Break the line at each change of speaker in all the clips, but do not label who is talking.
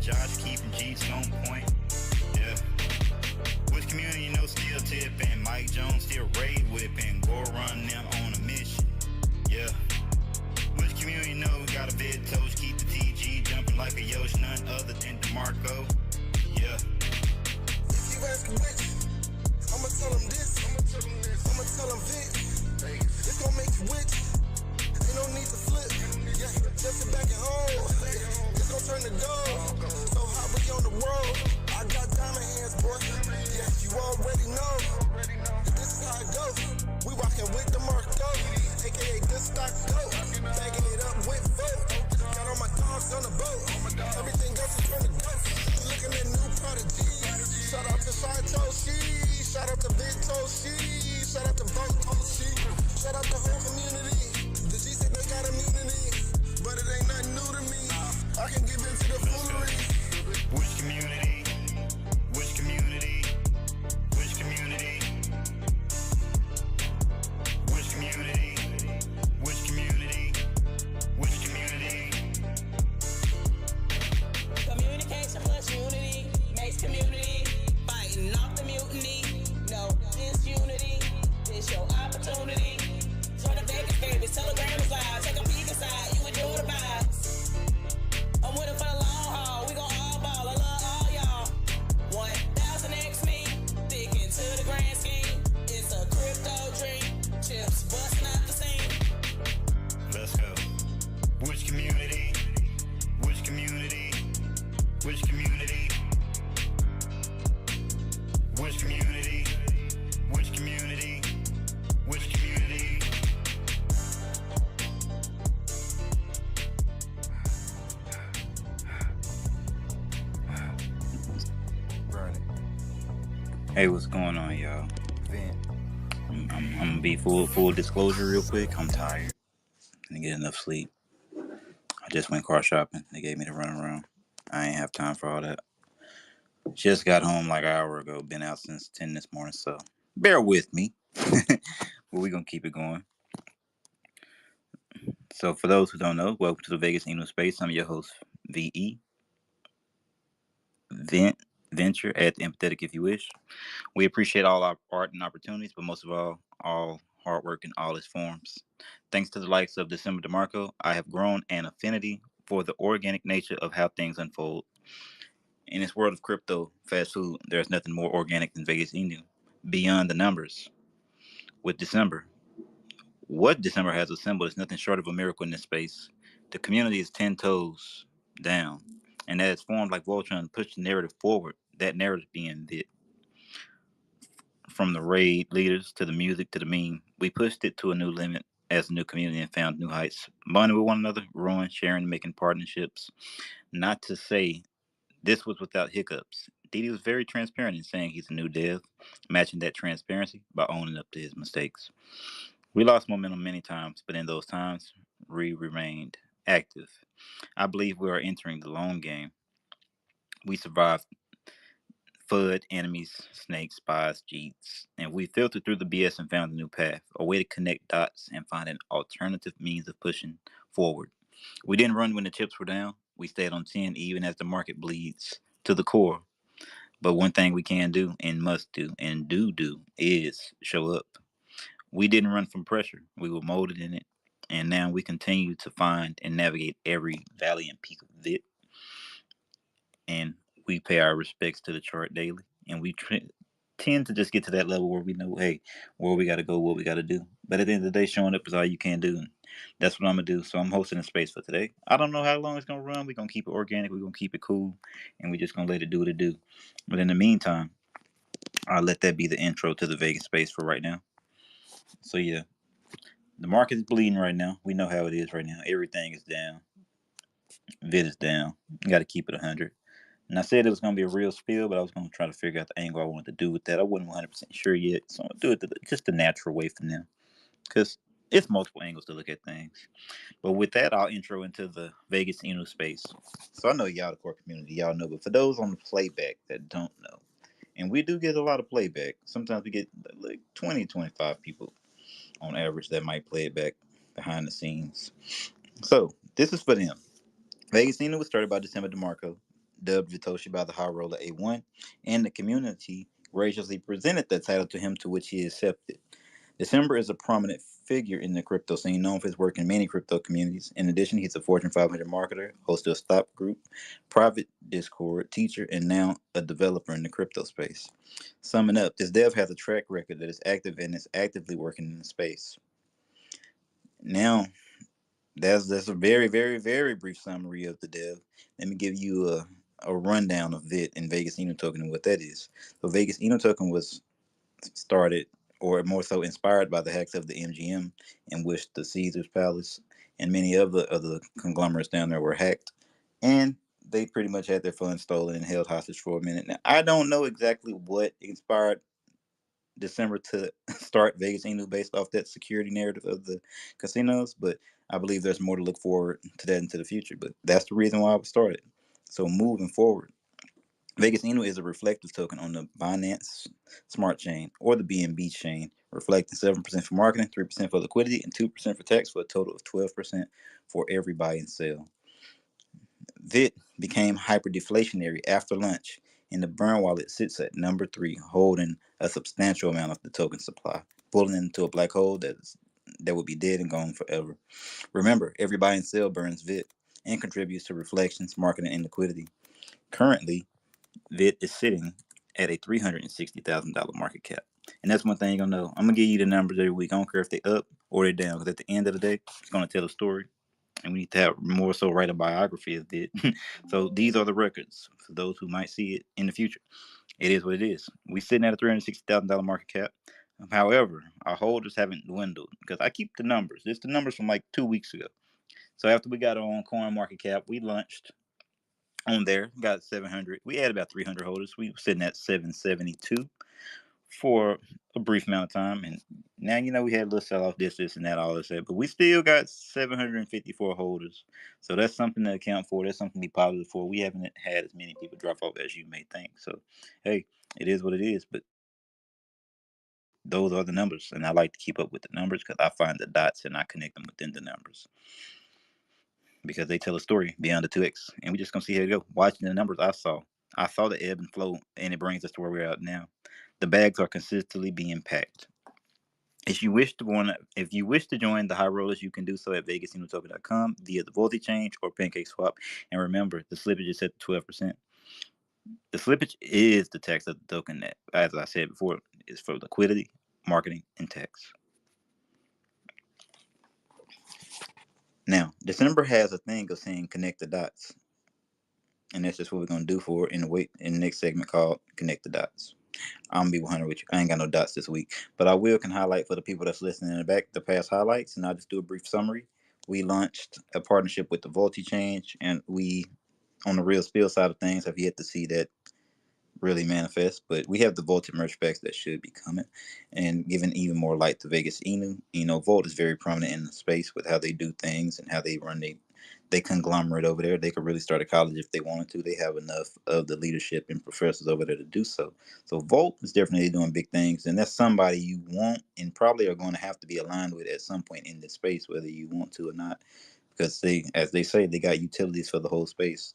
Josh keeping G's on point. Yeah. Which community you know still tipping? Mike Jones still raid whipping. Go run them on a mission. Yeah. Which community you know got a vid toast? Keep the TG jumping like a Yosh, none other than DeMarco. Yeah.
If you ask which, I'ma tell them this. I'ma tell them Vic. It's gonna make you witch. Ain't no need to flip. Yeah, just sit back at home. It's gonna turn to gold. So hot we on the road. I got diamond hands, boy. Yeah, you already know. This is how it goes. We rockin' with the Marco, aka good stock goat. Bagging it up with vote. Got all my dogs on the boat. Everything else is turn to ghost. Looking at new prodigy. Shout out to Saitoshi. Shout out to Big Toshi. Shout out to Vote Toshi. Shout out the whole community. The G said they got immunity, but it ain't nothing new to me. I can give into the foolery.
Which community? Which community? Which community? Which community? Which community? Which community?
Communication plus unity makes community. Fighting off the mutiny. No disunity. It's your opportunity. Join the Vegas baby. Telegram is live. Take a peek inside. You enjoy the vibes. I'm with it for the long haul. We gon' all ball. I love all y'all. 1,000 X me. Thick into the grand scheme. It's a crypto dream. Chips busting out the scene.
Let's go. Which community? Which community? Which community? Which community? Which community? Which community? Hey, what's going on, y'all? I'm gonna be full disclosure real quick. I'm tired. Didn't get enough sleep. I just went car shopping. They gave me the runaround. I ain't have time for all that. Just got home like an hour ago. Been out since 10 this morning, so bear with me. But we're gonna keep it going. So for those who don't know, welcome to the Vegas Inu Space. I'm your host, VE. Venture, add the empathetic if you wish. We appreciate all our art and opportunities, but most of all hard work in all its forms. Thanks to the likes of December DeMarco, I have grown an affinity for the organic nature of how things unfold. In this world of crypto, fast food, there's nothing more organic than Vegas Inu. Beyond the numbers. With December, what December has assembled is nothing short of a miracle in this space. The community is 10 toes down, and that is formed like Voltron to push the narrative forward. That narrative being that from the raid leaders to the music to the meme, we pushed it to a new limit as a new community and found new heights. Bonding with one another, growing, sharing, making partnerships. Not to say this was without hiccups. Didi was very transparent in saying he's a new dev, matching that transparency by owning up to his mistakes. We lost momentum many times, but in those times, we remained active. I believe we are entering the long game. We survived FUD, enemies, snakes, spies, cheats, and we filtered through the BS and found a new path, a way to connect dots and find an alternative means of pushing forward. We didn't run when the chips were down. We stayed on 10 even as the market bleeds to the core. But one thing we can do and must do and do is show up. We didn't run from pressure. We were molded in it. And now we continue to find and navigate every valley and peak of it. And we pay our respects to the chart daily. And we tend to just get to that level where we know, hey, where we got to go, what we got to do. But at the end of the day, showing up is all you can do. And that's what I'm going to do. So I'm hosting a space for today. I don't know how long it's going to run. We're going to keep it organic. We're going to keep it cool. And we're just going to let it do what it do. But in the meantime, I'll let that be the intro to the Vegas space for right now. So yeah, the market is bleeding right now. We know how it is right now. Everything is down. Vid is down. You got to keep it 100. And I said it was going to be a real spill, but I was going to try to figure out the angle I wanted to do with that. I wasn't 100% sure yet, so I'm going to do it just the natural way for now. Because it's multiple angles to look at things. But with that, I'll intro into the Vegas Inu space. So I know y'all, the core community, y'all know, but for those on the playback that don't know, and we do get a lot of playback. Sometimes we get like 20, 25 people on average that might play it back behind the scenes. So this is for them. Vegas Inu was started by December DeMarco. dubbed Vitoshi by the High Roller A1, and the community graciously presented that title to him, to which he accepted. December is a prominent figure in the crypto scene, known for his work in many crypto communities. In addition, he's a Fortune 500 marketer, host of a Stop Group, private Discord teacher, and now a developer in the crypto space. Summing up, this dev has a track record that is active and is actively working in the space. Now, that's a very, very, very brief summary of the dev. Let me give you a rundown of it in Vegas Inu Token and what that is. So Vegas Inu Token was started, or more so inspired by the hacks of the MGM, in which the Caesar's Palace and many other conglomerates down there were hacked, and they pretty much had their funds stolen and held hostage for a minute. Now, I don't know exactly what inspired December to start Vegas Inu based off that security narrative of the casinos, but I believe there's more to look forward to that into the future. But that's the reason why I was started. So moving forward, Vegas Inu is a reflective token on the Binance Smart Chain or the BNB chain, reflecting 7% for marketing, 3% for liquidity, and 2% for tax, for a total of 12% for every buy and sell. VIT became hyperdeflationary after lunch, and the burn wallet sits at number 3, holding a substantial amount of the token supply, pulling it into a black hole that will be dead and gone forever. Remember, every buy and sell burns VIT and contributes to reflections, marketing, and liquidity. Currently, VIT is sitting at a $360,000 market cap. And that's one thing you're gonna know. I'm gonna give you the numbers every week. I don't care if they up or they're down, because at the end of the day, it's gonna tell a story. And we need to have more so write a biography of it. So these are the records for those who might see it in the future. It is what it is. We sitting at a $360,000 market cap. However, our holders haven't dwindled, because I keep the numbers. It's the numbers from like 2 weeks ago. So after we got on Coin Market Cap, we launched on there, got 700. We had about 300 holders. We were sitting at 772 for a brief amount of time, and now we had a little sell off, this, and that, all this, but we still got 754 holders. So that's something to account for. That's something to be positive for. We haven't had as many people drop off as you may think. So, hey, it is what it is. But those are the numbers, and I like to keep up with the numbers because I find the dots and I connect them within the numbers, because they tell a story beyond the 2x, and we just gonna see how it go. Watching the numbers, I saw the ebb and flow, and it brings us to where we're at now. The bags are consistently being packed. If you wish to join the high rollers, you can do so at VegasInuToken.com via the Volti Change or Pancake Swap. And remember, the slippage is set to 12%. The slippage is the tax of the token that, as I said before, is for liquidity, marketing, and tax. Now, December has a thing of saying connect the dots, and that's just what we're gonna do for it in the next segment called Connect the Dots. I'm gonna be 100 with you. I ain't got no dots this week, but I will can highlight for the people that's listening in the back the past highlights, and I'll just do a brief summary. We launched a partnership with the Volti Change, and we, on the real spill side of things, have yet to see that really manifest. But we have the Volta merch packs that should be coming, and giving even more light to Vegas Inu. Volt is very prominent in the space with how they do things and how they run they conglomerate over there. They could really start a college if they wanted to. They have enough of the leadership and professors over there to do so. So Volt is definitely doing big things, and that's somebody you want and probably are going to have to be aligned with at some point in this space, whether you want to or not, because as they say, they got utilities for the whole space,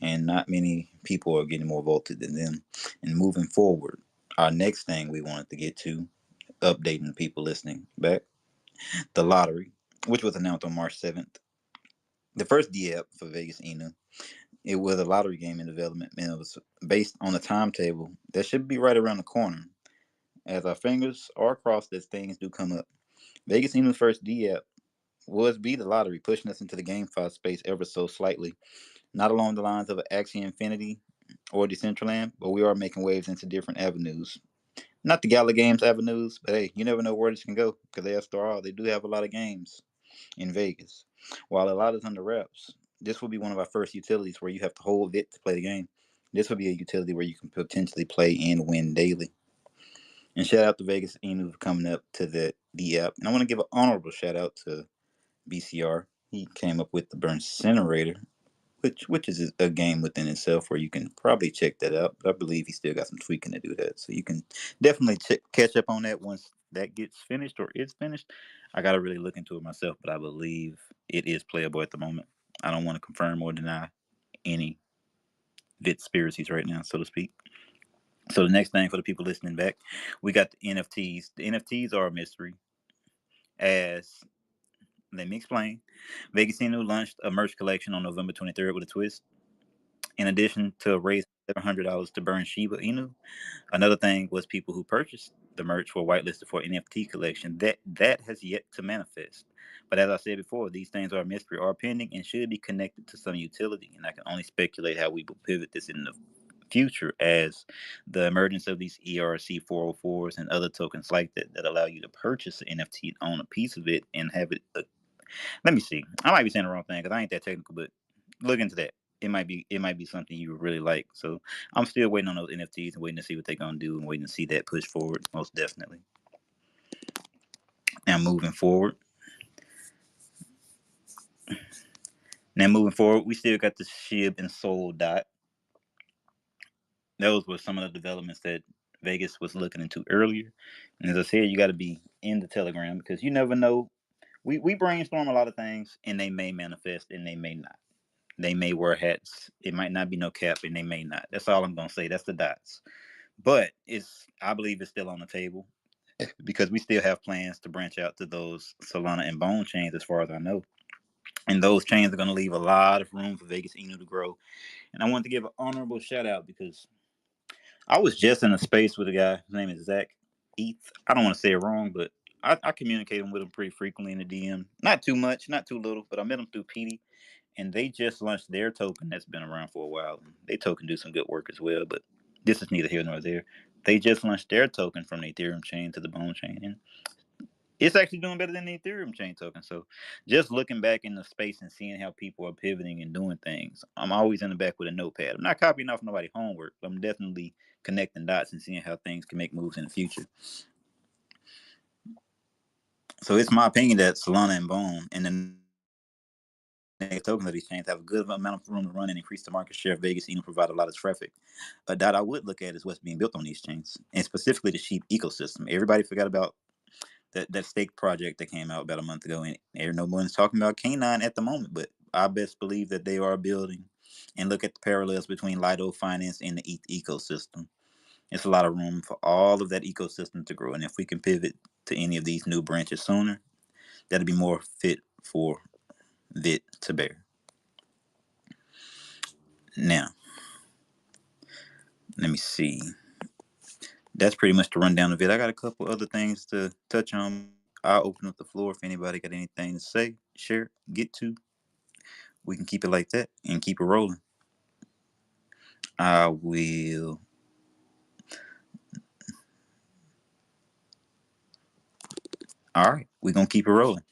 and not many people are getting more vaulted than them. And moving forward, our next thing we wanted to get to, updating the people listening back, the lottery, which was announced on March 7th. The first D-app for Vegas Inu. It was a lottery game in development, and it was based on a timetable that should be right around the corner. As our fingers are crossed as things do come up. Vegas Inu's first D-app was be the lottery, pushing us into the GameFi space ever so slightly. Not along the lines of Axie Infinity or Decentraland, but we are making waves into different avenues. Not the Gala Games avenues, but hey, you never know where this can go, because after all, they do have a lot of games in Vegas. While a lot is under wraps, this will be one of our first utilities where you have to hold it to play the game. This will be a utility where you can potentially play and win daily. And shout out to Vegas Inu for coming up to the app. And I want to give an honorable shout out to BCR. He came up with the Burn Incinerator, which is a game within itself where you can probably check that out. But I believe he still got some tweaking to do that, so you can definitely catch up on that once that gets finished or is finished. I gotta really look into it myself, but I believe it is playable at the moment. I don't want to confirm or deny any Vitspiracies right now, so to speak. So the next thing for the people listening back, we got the NFTs. The NFTs are a mystery. As let me explain. Vegas Inu launched a merch collection on November 23rd with a twist. In addition to raising $700 to burn Shiba Inu, another thing was people who purchased the merch were whitelisted for NFT collection. That has yet to manifest. But as I said before, these things are a mystery, are pending, and should be connected to some utility. And I can only speculate how we will pivot this in the future as the emergence of these ERC 404s and other tokens like that that allow you to purchase an NFT, own a piece of it, and have it. Let me see. I might be saying the wrong thing because I ain't that technical, but look into that. It might be something you really like. So I'm still waiting on those NFTs and waiting to see what they're gonna do and waiting to see that push forward. Most definitely. Now moving forward. We still got the Shib and Soul Dot. Those were some of the developments that Vegas was looking into earlier. And as I said, you got to be in the Telegram because you never know. We brainstorm a lot of things and they may manifest and they may not. They may wear hats. It might not be no cap and they may not. That's all I'm gonna say. That's the dots. But I believe it's still on the table because we still have plans to branch out to those Solana and Bone chains as far as I know. And those chains are gonna leave a lot of room for Vegas Inu to grow. And I want to give an honorable shout out because I was just in a space with a guy. His name is Zach Eats. I don't want to say it wrong, but I communicate with him pretty frequently in the DM. Not too much, not too little, but I met him through PD, and they just launched their token that's been around for a while. They token do some good work as well, but this is neither here nor there. They just launched their token from the Ethereum chain to the Bone chain, and it's actually doing better than the Ethereum chain token. So just looking back in the space and seeing how people are pivoting and doing things, I'm always in the back with a notepad. I'm not copying off nobody's homework, but I'm definitely connecting dots and seeing how things can make moves in the future. So it's my opinion that Solana and Bone and the next tokens of these chains have a good amount of room to run and increase the market share of Vegas Inu provide a lot of traffic. A dot I would look at is what's being built on these chains, and specifically the Sheep ecosystem. Everybody forgot about that stake project that came out about a month ago, and no one's talking about Canine at the moment. But I best believe that they are building, and look at the parallels between Lido Finance and the ETH ecosystem. It's a lot of room for all of that ecosystem to grow, and if we can pivot to any of these new branches sooner, that'll be more fit for Vit to bear. Now, let me see. That's pretty much the rundown of it. I got a couple other things to touch on, but I'll open up the floor if anybody got anything to say, share, get to. We can keep it like that and keep it rolling. I will. All right, we're gonna keep it rolling.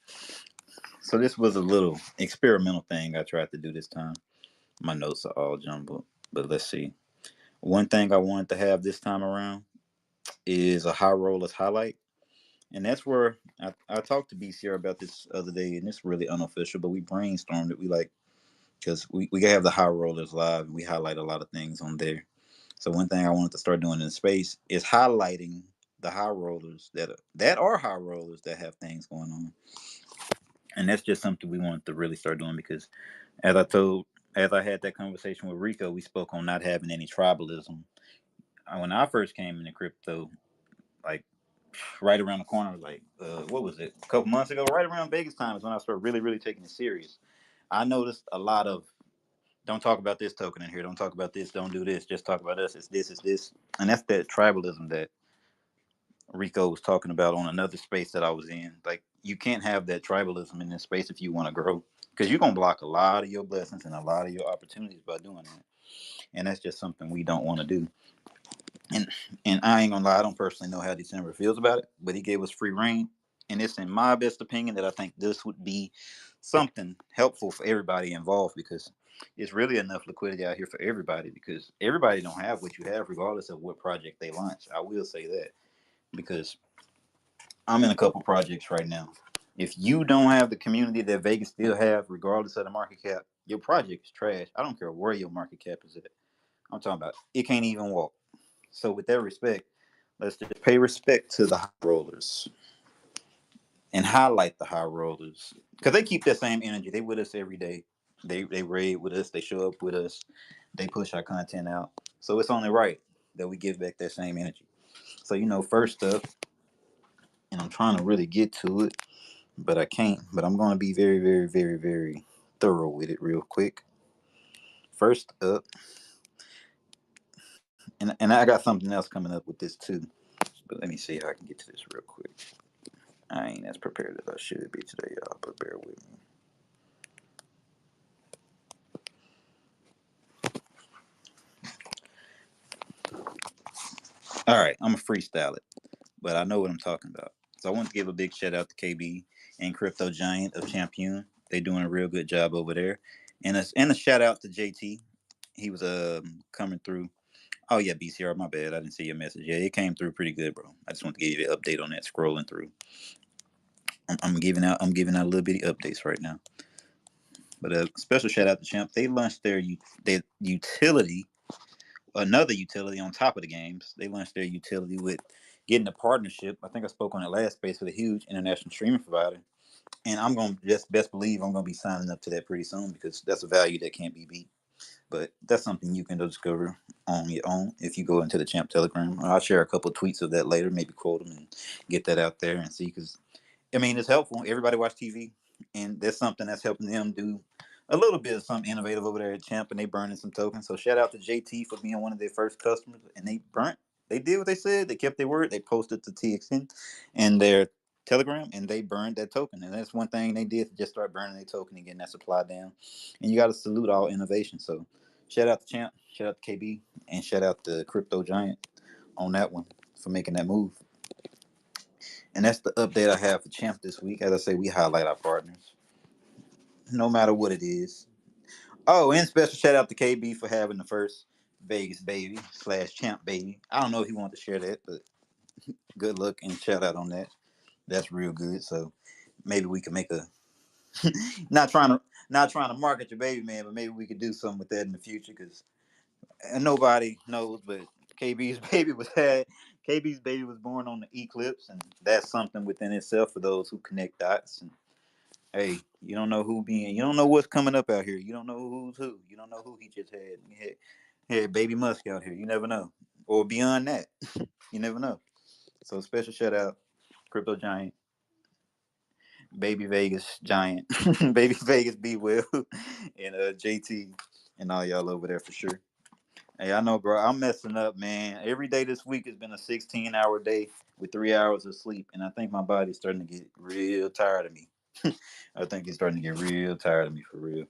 So this was a little experimental thing I tried to do this time. My notes are all jumbled, but let's see. One thing I wanted to have this time around is a HighRollers highlight. And that's where I talked to BCR about this other day, and it's really unofficial, but we brainstormed it. We like, because we have the HighRollers live, and we highlight a lot of things on there. So one thing I wanted to start doing in space is highlighting the HighRollers that are HighRollers that have things going on. And that's just something we wanted to really start doing because as I told as I had that conversation with Rico, we spoke on not having any tribalism. When I first came into crypto, like right around the corner, like what was it, a couple months ago, right around Vegas time is when I started really, really taking it serious. I noticed a lot of don't talk about this token in here, don't talk about this, don't do this, just talk about us. It's this, and that's that tribalism that Rico was talking about on another space that I was in. Like you can't have that tribalism in this space if you want to grow, because you're gonna block a lot of your blessings and a lot of your opportunities by doing that. And that's just something we don't want to do. And and I ain't gonna lie, I don't personally know how December feels about it, but he gave us free reign, and it's in my best opinion that I think this would be something helpful for everybody involved because it's really enough liquidity out here for everybody because everybody don't have what you have regardless of what project they launch. I will say that because I'm in a couple projects right now. If you don't have the community that Vegas still have, regardless of the market cap, your project is trash. I don't care where your market cap is at. I'm talking about it can't even walk. So with that respect, let's just pay respect to the high rollers and highlight the high rollers because they keep that same energy. They with us every day. They raid with us. They show up with us. They push our content out. So it's only right that we give back that same energy. So, first up, and I'm trying to really get to it, but I can't. But I'm going to be very, very, very, very thorough with it real quick. First up, and I got something else coming up with this too. But let me see how I can get to this real quick. I ain't as prepared as I should be today, y'all, but bear with me. All right, I'm going to freestyle it, but I know what I'm talking about. So I want to give a big shout out to KB and Crypto Giant of Champion. They doing a real good job over there. And a shout out to JT. He was coming through. Oh yeah, BCR, my bad. I didn't see your message. Yeah, it came through pretty good, bro. I just want to give you the update on that. Scrolling through, I'm giving out a little bitty updates right now. But a special shout out to Champ. They launched their utility, another utility on top of the games. They launched their utility with getting a partnership. I think I spoke on it last space with a huge international streaming provider. And I'm gonna just best believe I'm gonna be signing up to that pretty soon because that's a value that can't be beat. But that's something you can discover on your own if you go into the Champ Telegram. I'll share a couple of tweets of that later, maybe quote them and get that out there and see. Because I mean, it's helpful. Everybody watch TV, and there's something that's helping them do a little bit of something innovative over there at Champ, and they burning some tokens. So shout out to JT for being one of their first customers, and they burnt. They did what they said. They kept their word. They posted to TXN and their Telegram, and they burned that token. And that's one thing they did to just start burning their token and getting that supply down. And you got to salute all innovation. So shout out to Champ, shout out to KB, and shout out to Crypto Giant on that one for making that move. And that's the update I have for Champ this week. As I say, we highlight our partners, no matter what it is. Oh, and special shout out to KB for having the first Vegas baby / Champ baby. I don't know if he wanted to share that, but good luck and shout out on that. That's real good. So maybe we can make a not trying to market your baby man, but maybe we could do something with that in the future because nobody knows, but KB's baby was had KB's baby was born on the eclipse, and that's something within itself for those who connect dots. And hey, you don't know you don't know what's coming up out here. You don't know who's who. You don't know who he just had. He had baby Musk out here. You never know, or beyond that, you never know. So special shout out, Crypto Giant, Baby Vegas Giant, Baby Vegas Be Well, and JT, and all y'all over there for sure. Hey, I know, bro. I'm messing up, man. Every day this week has been a 16-hour day with 3 hours of sleep, and I think my body's starting to get real tired of me. I think it's starting to get real tired of me for real.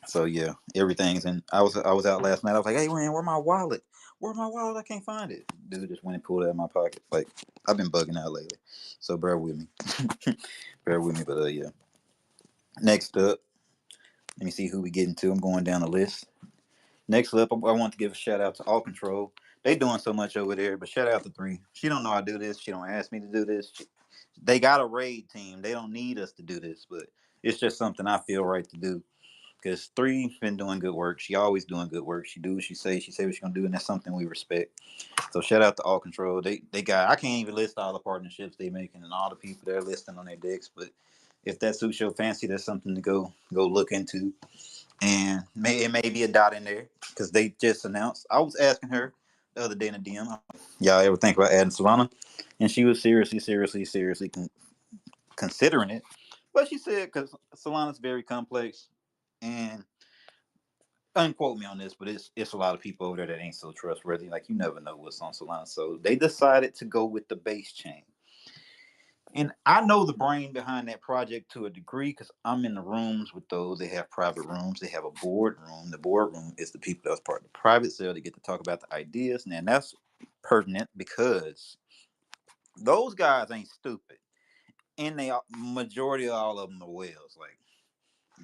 So yeah, everything's in. I was out last night. I was like, hey man, where my wallet? Where my wallet? I can't find it. Dude just went and pulled it out of my pocket. Like I've been bugging out lately. So bear with me. Bear with me. But yeah. Next up, let me see who we getting to. I'm going down the list. Next up, I want to give a shout out to All Control. They doing so much over there, but shout out to Three. She don't know I do this. She don't ask me to do this. They got a raid team. They don't need us to do this, but it's just something I feel right to do. Because Three been doing good work. She always doing good work. She do what she say. She say what she gonna do, and that's something we respect. So shout out to All Control. They got. I can't even list all the partnerships they making and all the people they're listing on their decks. But if that suits your fancy, that's something to go look into. And it may be a dot in there because they just announced. I was asking her the other day in the DM, y'all ever think about adding Solana? And she was seriously considering it. But she said because Solana's very complex and unquote me on this, but it's a lot of people over there that ain't so trustworthy. Like you never know what's on Solana. So they decided to go with the base chain. And I know the brain behind that project to a degree because I'm in the rooms with those. They have private rooms. They have a board room. The board room is the people that's part of the private sale. They get to talk about the ideas. And that's pertinent because those guys ain't stupid. And they majority of all of them are whales. Like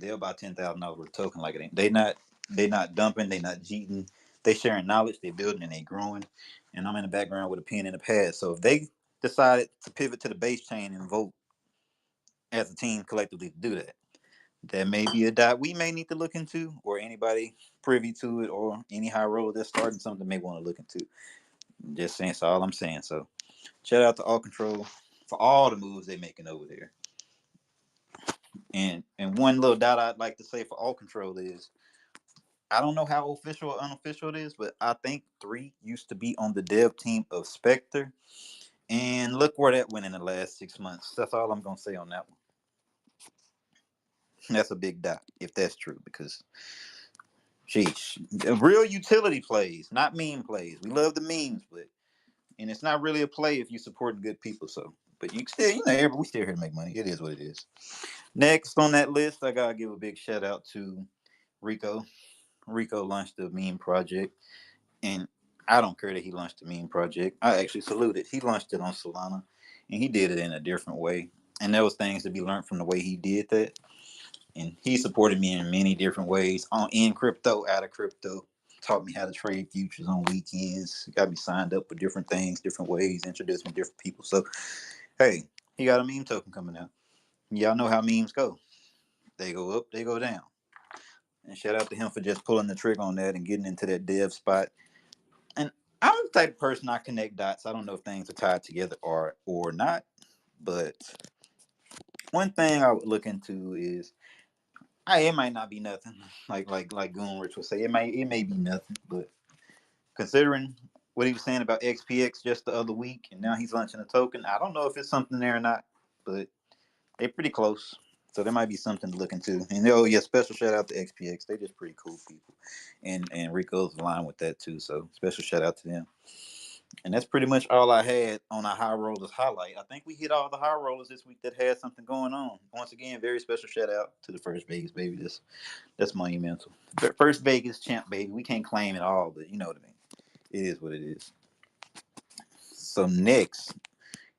they're about $10,000 worth of token. Like it ain't. They not dumping. They not cheating. They sharing knowledge. They building and they growing. And I'm in the background with a pen and a pad. So if they decided to pivot to the base chain and vote as a team collectively to do that. That may be a dot we may need to look into, or anybody privy to it, or any high roller that's starting something may want to look into. Just saying, that's all I'm saying. So, shout out to All Control for all the moves they're making over there. And one little dot I'd like to say for All Control is I don't know how official or unofficial it is, but I think 3 used to be on the dev team of Spectre. And look where that went in the last 6 months. That's all I'm gonna say on that one. That's a big dot if that's true, because sheesh, real utility plays, not meme plays. We love the memes, but and it's not really a play if you're supporting good people. So, but you still, we still here to make money. It is what it is. Next on that list, I gotta give a big shout out to Rico. Rico launched the meme project, and I don't care that he launched the meme project. I actually salute it. He launched it on Solana, and he did it in a different way. And there was things to be learned from the way he did that. And he supported me in many different ways, on in crypto, out of crypto. Taught me how to trade futures on weekends. Got me signed up for different things, different ways. Introduced me to different people. So hey, he got a meme token coming out. Y'all know how memes go. They go up, they go down. And shout out to him for just pulling the trigger on that and getting into that dev spot. And I'm the type of person, I connect dots. I don't know if things are tied together or not, but one thing I would look into is, it might not be nothing. Like Goon Rich would say, it may be nothing, but considering what he was saying about XPX just the other week, and now he's launching a token, I don't know if it's something there or not, but they're pretty close. So there might be something to look into. And oh yeah, special shout out to XPX. They're just pretty cool people. And Rico's aligned with that too. So special shout out to them. And that's pretty much all I had on our high rollers highlight. I think we hit all the high rollers this week that had something going on. Once again, very special shout out to the first Vegas baby. That's monumental. First Vegas champ baby. We can't claim it all, but you know what I mean. It is what it is. So next,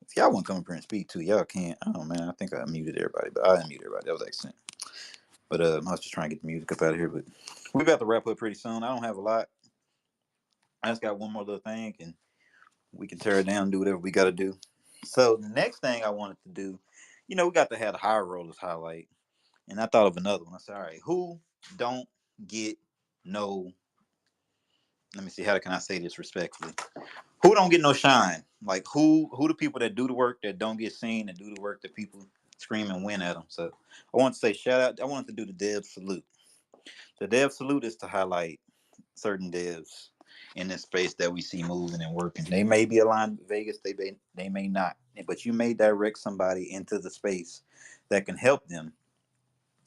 if y'all want to come up here and speak to, y'all can. Oh man, I think I muted everybody, but I didn't mute everybody. That was accident. But I was just trying to get the music up out of here. But we're about to wrap up pretty soon. I don't have a lot. I just got one more little thing, and we can tear it down and do whatever we got to do. So the next thing I wanted to do, we got to have the high rollers highlight, and I thought of another one. I said, all right, who don't get no? Let me see. How can I say this respectfully? Who don't get no shine? Like who the people that do the work that don't get seen, and do the work that people scream and win at them. So I want to say shout out. I wanted to do the dev salute. The dev salute is to highlight certain devs in this space that we see moving and working. They may be aligned with Vegas, they may not, but you may direct somebody into the space that can help them.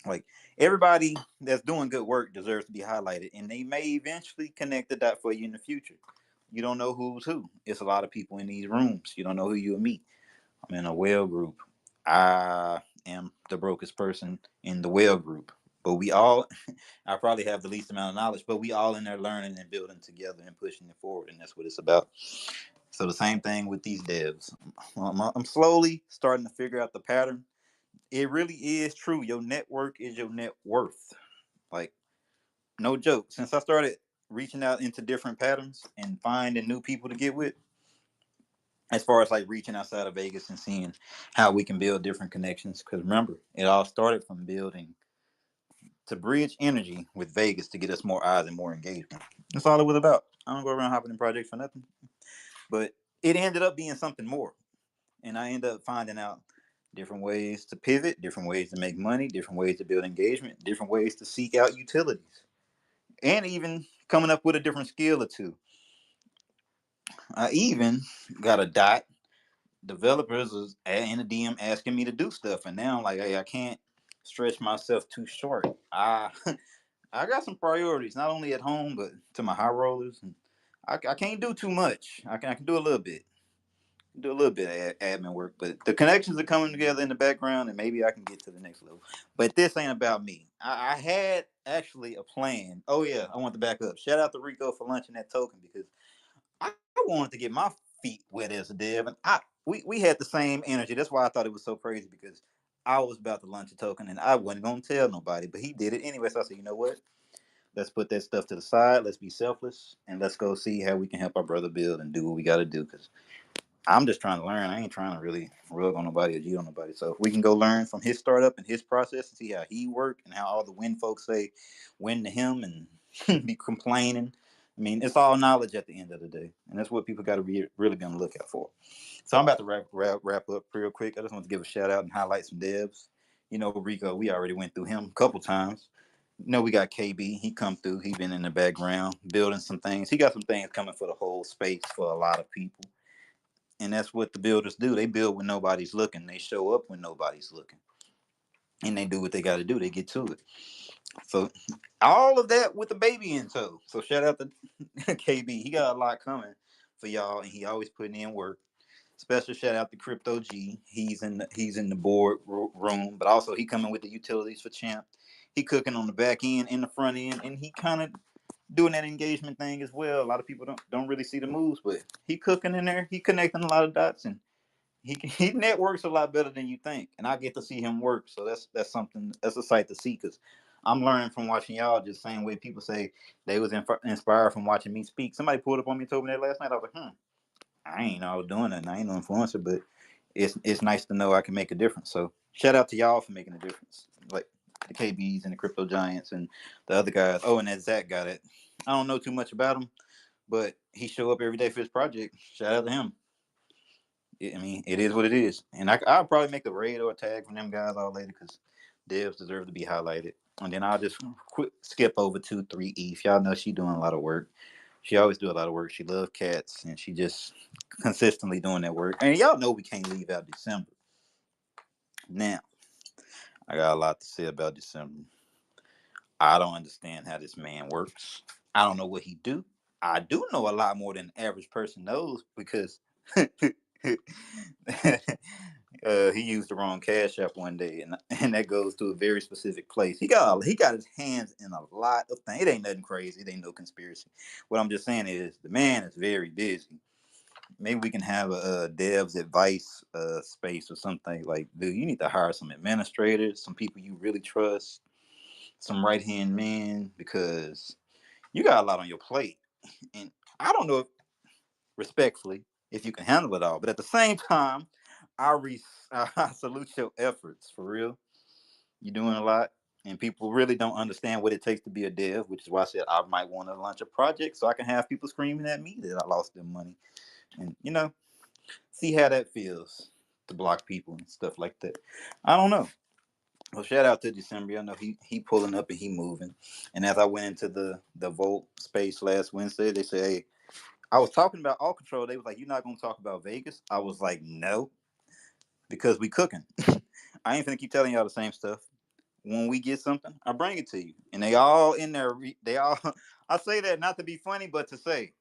Like everybody that's doing good work deserves to be highlighted, and they may eventually connect the dot for you in the future. You don't know who's who. It's a lot of people in these rooms. You don't know who you'll meet. I'm in a whale group. I am the brokest person in the whale group. But we all, I probably have the least amount of knowledge, but we all in there learning and building together and pushing it forward. And that's what it's about. So the same thing with these devs. I'm slowly starting to figure out the pattern. It really is true. Your network is your net worth. Like, no joke. Since I started reaching out into different patterns and finding new people to get with, as far as like reaching outside of Vegas and seeing how we can build different connections. Because remember, it all started from building to bridge energy with Vegas to get us more eyes and more engagement. That's all it was about. I don't go around hopping in projects for nothing. But it ended up being something more. And I ended up finding out different ways to pivot, different ways to make money, different ways to build engagement, different ways to seek out utilities, and even coming up with a different skill or two. I even got a dot. Developers was in the DM asking me to do stuff, and now I'm like, hey, I can't stretch myself too short. I got some priorities, not only at home but to my high rollers, and I can't do too much. I can do a little bit of admin work, but the connections are coming together in the background, and maybe I can get to the next level. But this ain't about me. I had actually a plan. Oh yeah, I want to back up. Shout out to Rico for launching that token, because I wanted to get my feet wet as a dev, and we had the same energy. That's why I thought it was so crazy, because I was about to launch a token and I wasn't gonna tell nobody, but he did it anyway. So I said, you know what? Let's put that stuff to the side. Let's be selfless, and let's go see how we can help our brother build and do what we got to do. Because I'm just trying to learn. I ain't trying to really rug on nobody or cheat on nobody. So if we can go learn from his startup and his process and see how he worked and how all the win folks say win to him and be complaining. I mean, it's all knowledge at the end of the day, and that's what people got to be really be on the lookout for. So I'm about to wrap up real quick. I just want to give a shout out and highlight some devs. Rico, we already went through him a couple times. We got KB. He come through. He been in the background building some things. He got some things coming for the whole space for a lot of people. And that's what the builders do. They build when nobody's looking. They show up when nobody's looking. And they do what they got to do. They get to it. So all of that with the baby in tow. So shout out to KB. He got a lot coming for y'all, and he always putting in work. Special shout out to Crypto G. He's in the board room, but also he coming with the utilities for Champ. He cooking on the back end and the front end, and he kind of doing that engagement thing as well. A lot of people don't really see the moves, but he cooking in there. He connecting a lot of dots, and he networks a lot better than you think. And I get to see him work, so that's something, that's a sight to see, because I'm learning from watching y'all. Just same way people say they was inspired from watching me speak. Somebody pulled up on me and told me that last night. I was like, I ain't know I was doing that. I ain't no influencer, but it's nice to know I can make a difference. So shout out to y'all for making a difference, like the KBs and the Crypto Giants and the other guys. Oh, and that Zach got it. I don't know too much about him, but he show up every day for his project. Shout out to him. I mean, it is what it is, and I'll probably make a raid or a tag from them guys all later, because devs deserve to be highlighted. And then I'll just skip over 2-3 ETH. Y'all know she doing a lot of work. She always do a lot of work. She love cats, and she just consistently doing that work. And y'all know we can't leave out December. Now, I got a lot to say about December. I don't understand how this man works. I don't know what he do. I do know a lot more than the average person knows, because he used the wrong cash app one day, and that goes to a very specific place. He got his hands in a lot of things. It ain't nothing crazy. It ain't no conspiracy. What I'm just saying is the man is very busy. Maybe we can have a devs advice space or something. Like, dude, you need to hire some administrators, some people you really trust, some right hand men, because you got a lot on your plate. And I don't know if, respectfully, if you can handle it all, but at the same time, I salute your efforts for real. You're doing a lot, and people really don't understand what it takes to be a dev, which is why I said I might want to launch a project so I can have people screaming at me that I lost their money, and see how that feels to block people and stuff like that. I don't know. Well, shout out to December. I know he pulling up and he moving. And as I went into the Volt space last Wednesday, they say, hey, I was talking about all control. They was like, you're not gonna talk about Vegas. I was like, no, because we cooking. I ain't finna keep telling y'all the same stuff. When we get something, I bring it to you. And they all in there. They all. I say that not to be funny, but to say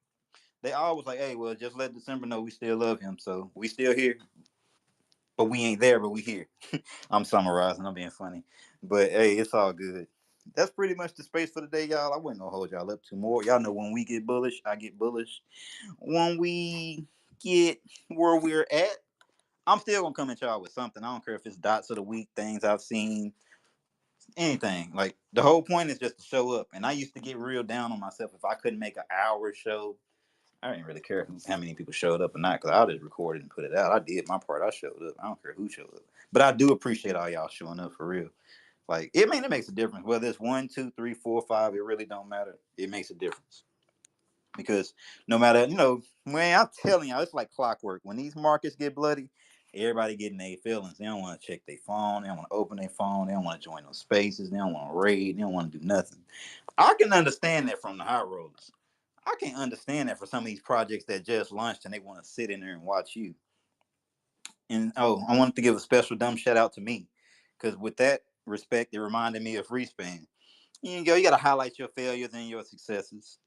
they all was like, hey, well, just let December know we still love him. So we still here, but we ain't there, but we here. I'm summarizing. I'm being funny, but hey, it's all good. That's pretty much the space for the day, y'all. I wasn't gonna hold y'all up too more. Y'all know when we get bullish, I get bullish. When we get where we're at, I'm still gonna come at y'all with something. I don't care if it's dots of the week, things I've seen, anything. Like, the whole point is just to show up. And I used to get real down on myself if I couldn't make an hour show. I didn't really care how many people showed up or not, because I just recorded and put it out. I did my part. I showed up. I don't care who showed up. But I do appreciate all y'all showing up for real. Like, it makes a difference. Whether it's 1, 2, 3, 4, 5, it really don't matter. It makes a difference. Because no matter, man, I'm telling y'all, it's like clockwork. When these markets get bloody, everybody getting their feelings. They don't want to check their phone. They don't want to open their phone. They don't want to join those spaces. They don't want to raid. They don't want to do nothing. I can understand that from the high rollers. I can't understand that for some of these projects that just launched and they want to sit in there and watch you. And oh, I wanted to give a special dumb shout out to me, because with that respect, it reminded me of Respan. You go, you got to highlight your failures and your successes.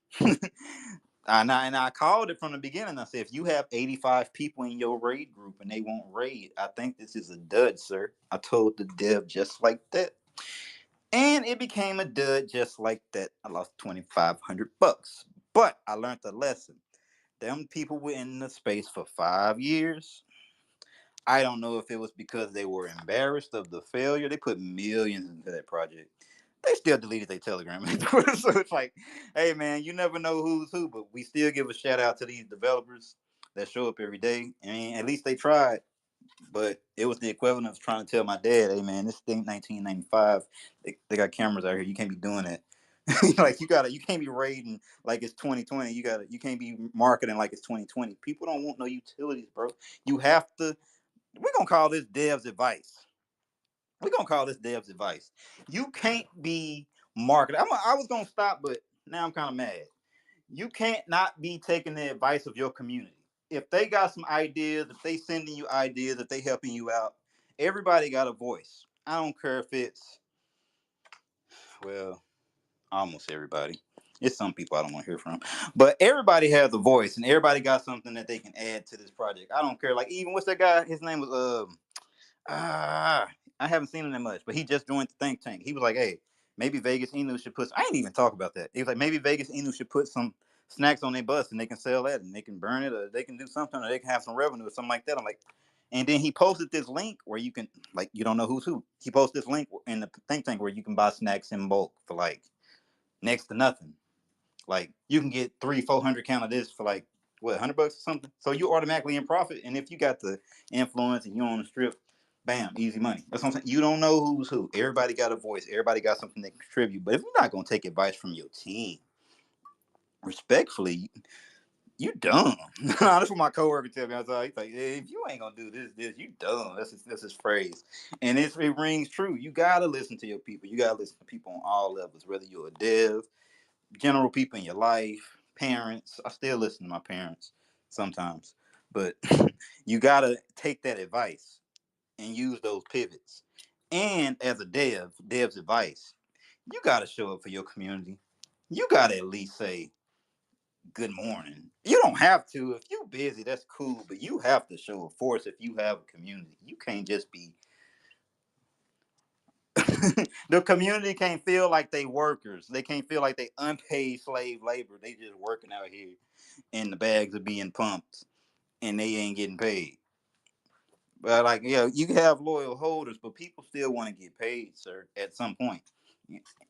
And I called it from the beginning. I said, if you have 85 people in your raid group and they won't raid, I think this is a dud, sir. I told the dev just like that. And it became a dud just like that. I lost $2,500. But I learned the lesson. Them people were in the space for 5 years. I don't know if it was because they were embarrassed of the failure. They put millions into that project. They still deleted their Telegram and Twitter. So it's like, hey man, you never know who's who, but we still give a shout out to these developers that show up every day. I mean, at least they tried. But it was the equivalent of trying to tell my dad, hey man, this thing 1995. They got cameras out here. You can't be doing that. Like, you can't be raiding like it's 2020. You can't be marketing like it's 2020. People don't want no utilities, bro. You have to. We're gonna call this devs advice. We're gonna call this devs advice. You can't be market. I was gonna stop, but now I'm kind of mad. You can't not be taking the advice of your community. If they got some ideas, if they sending you ideas, if they helping you out, everybody got a voice. I don't care if it's, well, almost everybody. It's some people I don't want to hear from, but everybody has a voice, and everybody got something that they can add to this project. I don't care. Like even what's that guy? His name was I haven't seen him that much, but he just joined the think tank. He was like, "Hey, maybe Vegas Inu should put." I ain't even talk about that. He was like, "Maybe Vegas Inu should put some snacks on their bus, and they can sell that, and they can burn it, or they can do something, or they can have some revenue, or something like that." I'm like, and then he posted this link where you can, like, you don't know who's who. He posted this link in the think tank where you can buy snacks in bulk for like next to nothing. Like you can get 300-400 count of this for like what, $100 or something. So you automatically in profit. And if you got the influence and you on the strip, bam, easy money. That's what I'm saying. You don't know who's who. Everybody got a voice. Everybody got something they contribute. But if you're not gonna take advice from your team, respectfully, you dumb. That's what my coworker tell me. I was like, hey, if you ain't gonna do this, you dumb. That's his phrase, and it rings true. You gotta listen to your people. You gotta listen to people on all levels, whether you're a dev, general people in your life, parents. I still listen to my parents sometimes, but you gotta take that advice and use those pivots. And as a dev's advice, you gotta show up for your community. You gotta at least say good morning. You don't have to. If you're busy, that's cool, but you have to show a force if you have a community. You can't just be the community can't feel like they workers. They can't feel like they unpaid slave labor. They just working out here and the bags are being pumped and they ain't getting paid. But like, yeah, you can have loyal holders, but people still want to get paid, sir, at some point.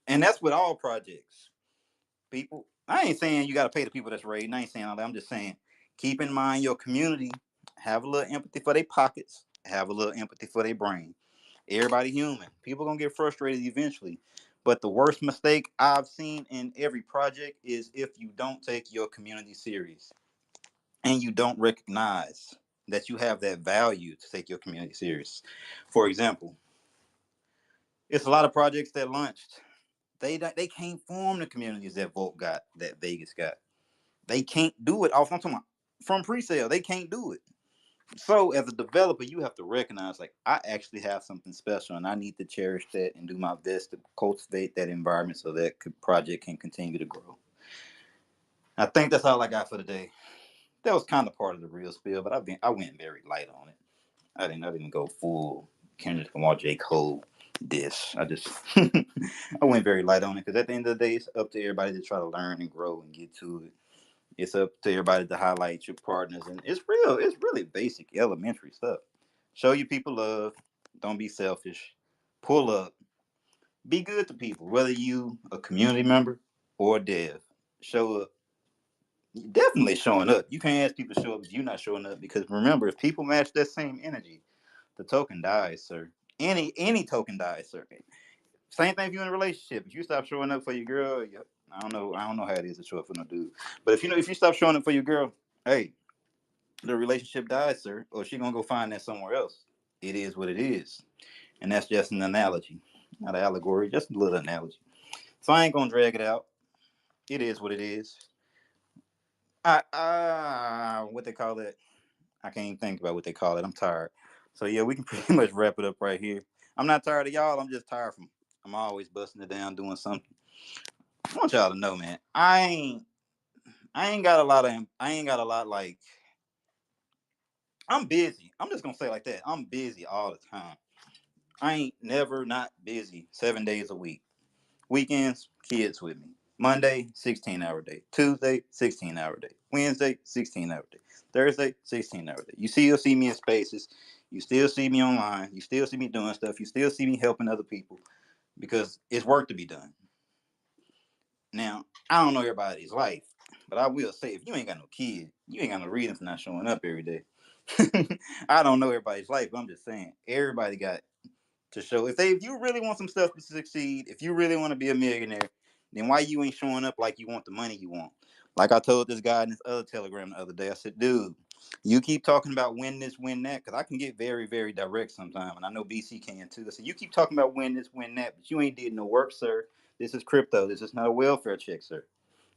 And that's with all projects. People, I ain't saying you got to pay the people that's raiding. I ain't saying all that. I'm just saying keep in mind your community. Have a little empathy for their pockets. Have a little empathy for their brain. Everybody human. People gonna get frustrated eventually. But the worst mistake I've seen in every project is if you don't take your community serious and you don't recognize that you have that value to take your community serious. For example, it's a lot of projects that launched. They can't form the communities that Volt got, that Vegas got. They can't do it off. I'm talking about from pre-sale. They can't do it. So as a developer, you have to recognize like I actually have something special, and I need to cherish that and do my best to cultivate that environment so that project can continue to grow. I think that's all I got for today. That was kind of part of the real spiel, but I went very light on it. I didn't go full Kendrick Lamar J Cole diss. I just I went very light on it because at the end of the day, it's up to everybody to try to learn and grow and get to it. It's up to everybody to highlight your partners, and it's real. It's really basic, elementary stuff. Show your people love. Don't be selfish. Pull up. Be good to people, whether you a community member or a dev. Show up. Definitely showing up. You can't ask people to show up if you're not showing up because remember, if people match that same energy, the token dies, sir. Any token dies, sir. Same thing if you're in a relationship. If you stop showing up for your girl, I don't know how it is to show up for no dude. But if you stop showing up for your girl, hey, the relationship dies, sir, or she gonna go find that somewhere else. It is what it is, and that's just an analogy, not an allegory, just a little analogy. So I ain't gonna drag it out. It is what it is. What they call it? I can't even think about what they call it. I'm tired. So yeah, we can pretty much wrap it up right here. I'm not tired of y'all. I'm just tired from. I'm always busting it down doing something. I want y'all to know, man. I ain't got a lot of. I ain't got a lot like. I'm busy. I'm just gonna say it like that. I'm busy all the time. I ain't never not busy 7 days a week. Weekends, kids with me. Monday, 16-hour day. Tuesday, 16-hour day. Wednesday, 16-hour day. Thursday, 16-hour day. You'll see me in spaces. You still see me online. You still see me doing stuff. You still see me helping other people because it's work to be done. Now, I don't know everybody's life, but I will say if you ain't got no kid, you ain't got no reason for not showing up every day. I don't know everybody's life, but I'm just saying everybody got to show if you really want some stuff to succeed, if you really want to be a millionaire, then why you ain't showing up like you want the money you want? Like I told this guy in this other telegram the other day, I said, dude, you keep talking about win this, win that, because I can get very, very direct sometimes, and I know BC can too. I said, you keep talking about win this, win that, but you ain't did no work, sir, This is crypto. This is not a welfare check, sir.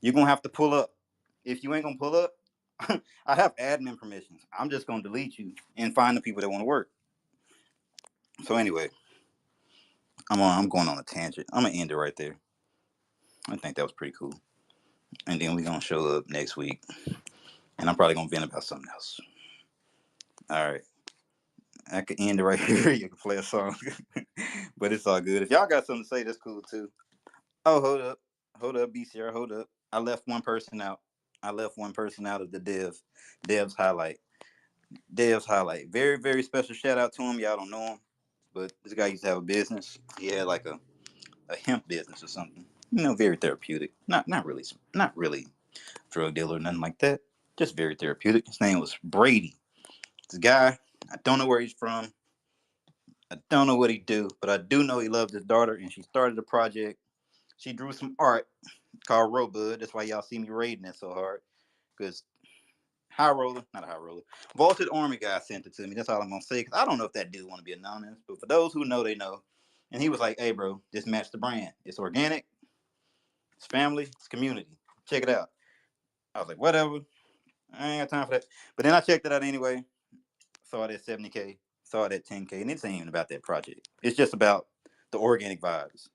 You're gonna have to pull up. If you ain't gonna pull up, I have admin permissions. I'm just gonna delete you and find the people that want to work. So anyway, I'm going on a tangent. I'm gonna end it right there. I think that was pretty cool. And then we're gonna show up next week, and I'm probably gonna vent about something else. All right. I could end it right here. You can play a song, but it's all good. If y'all got something to say, that's cool too. Oh, hold up, BCR, hold up. I left one person out. I left one person out of the devs highlight. Devs highlight. Very, very special shout out to him. Y'all don't know him, but this guy used to have a business. He had like a hemp business or something. You know, very therapeutic. Not really drug dealer or nothing like that. Just very therapeutic. His name was Brady. This guy, I don't know where he's from. I don't know what he do, but I do know he loved his daughter, and she started a project. She drew some art called Robud. That's why y'all see me raiding it so hard, because not a high roller, Vaulted Army guy sent it to me. That's all I'm gonna say, because I don't know if that dude want to be anonymous, but for those who know, they know. And he was like, "Hey, bro, just match the brand. It's organic, it's family, it's community. Check it out." I was like, "Whatever. I ain't got time for that." But then I checked it out anyway. Saw it at 70K. Saw it at 10K, and it's ain't even about that project. It's just about the organic vibes.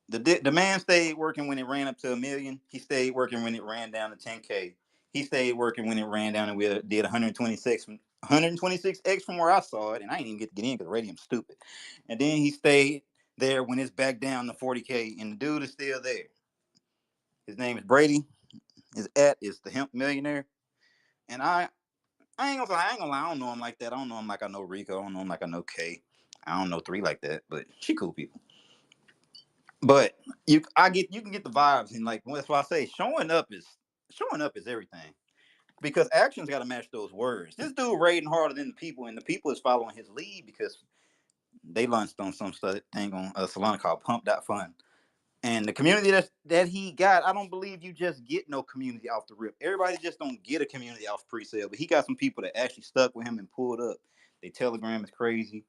The man stayed working when it ran up to $1 million. He stayed working when it ran down to 10K. He stayed working when it ran down and we did 126x from where I saw it, and I didn't even get to get in because Radium's stupid. And then he stayed there when it's back down to 40K, and the dude is still there. His name is Brady. His is the Hemp Millionaire, and I ain't gonna lie. I don't know him like that. I don't know him like I know Rico. I don't know him like I know Kay. I don't know 3 like that, but she cool people. But you can get the vibes, and like that's why I say showing up is everything, because actions got to match those words. This dude raiding harder than the people, and the people is following his lead because they launched on some thing on Solana called Pump.fun. And the community that he got, I don't believe you just get no community off the rip. Everybody just don't get a community off pre-sale, but he got some people that actually stuck with him and pulled up. They Telegram is crazy.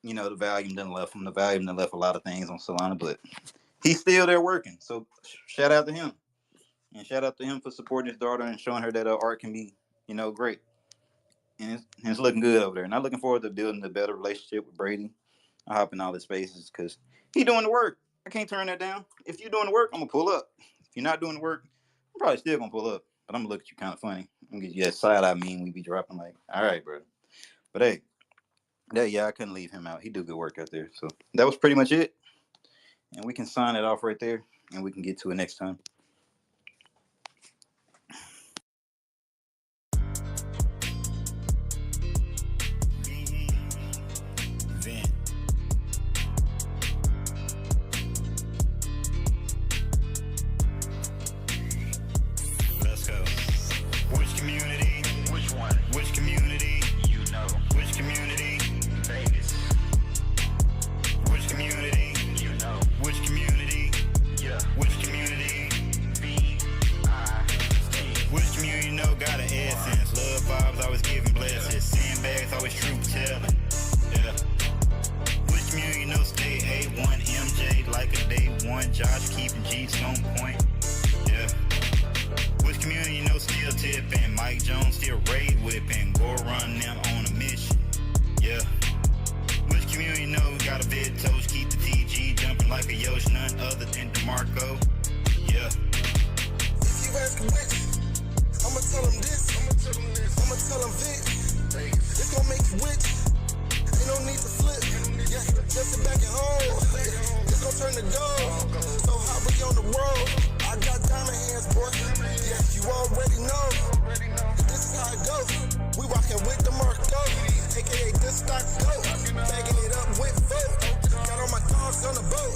You know, the volume done left him. The volume done left a lot of things on Solana, but he's still there working. So shout out to him. And shout out to him for supporting his daughter and showing her that art can be, great. And it's looking good over there. And I'm looking forward to building a better relationship with Brady. I hop in all his spaces because he doing the work. I can't turn that down. If you're doing the work, I'm going to pull up. If you're not doing the work, I'm probably still going to pull up. But I'm going to look at you kind of funny. I'm going to get you that side eye mean we be dropping like, all right, bro. But hey, I couldn't leave him out. He do good work out there. So that was pretty much it. And we can sign it off right there. And we can get to it next time. Josh keeping G's on point. Yeah. Which community still tipping? Mike Jones still raid whipping. Go run them on a mission. Yeah. Which community we got a vid toast? Keep the TG jumping like a Yosh, none other than DeMarco. Yeah.
If you ask which, I'ma tell them this. I'ma tell them Vic. It's gonna make you rich. Ain't no need to flip. Yeah. Just sit back at home. It's gonna turn the gold. So hot we on the road. I got diamond hands, boy. Yeah, you already know. This is how it goes. We rockin' with the Marco, aka good stock goat. Bagging it up with vote. Got all my dogs on the boat.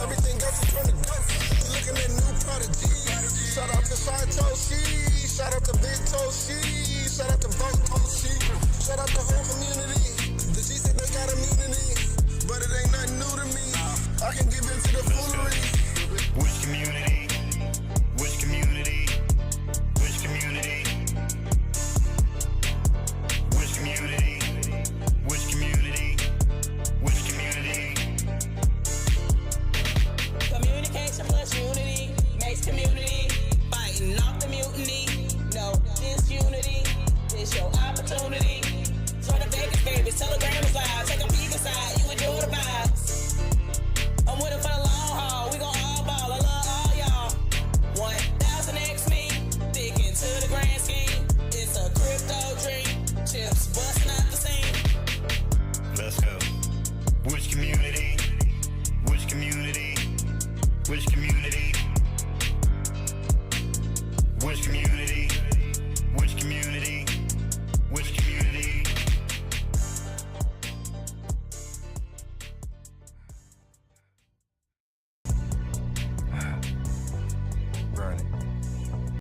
Everything else is turn to ghost. Looking at new prodigy. Shout out to Satoshi. Shout out to Big Toshi. Shout out to Vote Toshi. Shout out the whole community. The G said they got immunity, but it ain't nothing new to me. I can give into the foolery.
Which community? Which community? Which community? Which community? Which community? Which community?
Which community? Which community?